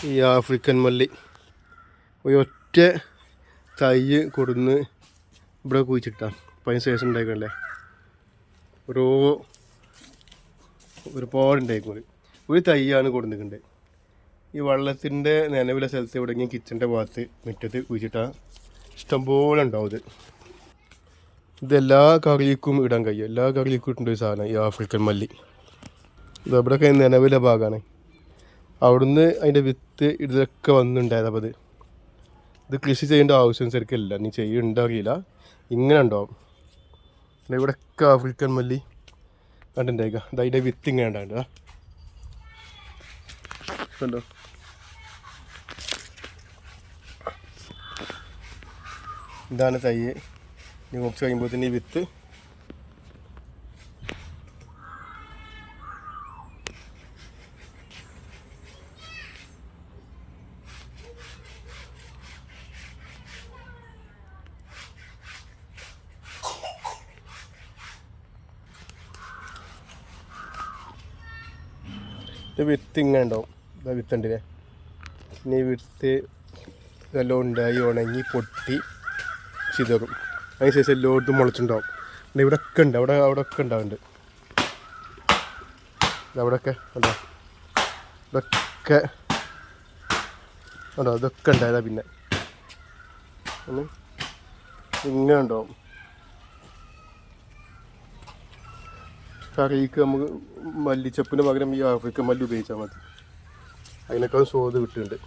ഈ ആഫ്രിക്കൻ മല്ലി ഒറ്റ തൈ കൊടുന്ന് ഇവിടെ കുഴിച്ചിട്ടാണ്. അപ്പം അതിന് ശേഷം ഉണ്ടായിക്കണല്ലേ ഒരുപാട് ഉണ്ടായിക്കോളി. ഒരു തൈയാണ് കൊടുത്തിട്ടുണ്ട്. ഈ വെള്ളത്തിൻ്റെ നനവിലെ സ്ഥലത്ത് എവിടെയെങ്കിലും കിച്ചൻ്റെ ഭാഗത്ത് മുറ്റത്ത് കുഴിച്ചിട്ടാൽ ഇഷ്ടംപോലെ ഉണ്ടാവും. ഇതെല്ലാ കറിക്കും ഇടാൻ കഴിയും. എല്ലാ കറിക്കും ഇട്ടേണ്ട ഒരു സാധനം ഈ ആഫ്രിക്കൻ മല്ലി. ഇത് അവിടെയൊക്കെ നനവിലെ ഭാഗമാണ്. അവിടുന്ന് അതിൻ്റെ വിത്ത് ഇതൊക്കെ വന്നിട്ടുണ്ടായത്. അപ്പോൾ ഇത് കൃഷി ചെയ്യേണ്ട ആവശ്യം ശരിക്കില്ല. നീ ചെയ്യുന്നുണ്ടാകില്ല, ഇങ്ങനെ ഉണ്ടാവും. ഇവിടെയൊക്കെ ആഫ്രിക്കൻ മല്ലി കണ്ടുണ്ടായിക്കാം. അതിൻ്റെ വിത്ത് ഇങ്ങനെ ഉണ്ടാകേണ്ടതാ കണ്ടോ. ഇതാണ് തൈ. ഇനി കുറച്ച് കഴിയുമ്പോൾ തന്നെ ഈ വിത്ത് വിത്ത് ഇങ്ങനെ ഉണ്ടാവും. ഇതാ വിത്തുണ്ടല്ലേ. ഇനി വിത്ത് ഇതെല്ലാം ഉണ്ടായി ഉണങ്ങി പൊട്ടി ചിതറും. അതിനുശേഷം എല്ലോട്ടും മുളച്ചുണ്ടാവും. പിന്നെ ഇവിടെ ഒക്കെ ഉണ്ട്, അവിടെ ഒക്കെ ഉണ്ടാവുന്നുണ്ട്. അവിടെയൊക്കെ ഉണ്ടോ, ഇതൊക്കെ ഉണ്ടോ, ഇതൊക്കെ ഉണ്ടായതാ. പിന്നെ ഇങ്ങനെ ഉണ്ടാവും. കറിക്ക് നമുക്ക് മല്ലിച്ചപ്പിന് പകരം ഈ ആഫ്രിക്കൻ മല്ലി ഉപയോഗിച്ചാൽ മതി. അതിനേക്കാളും സ്വാദ് കിട്ടുന്നുണ്ട്.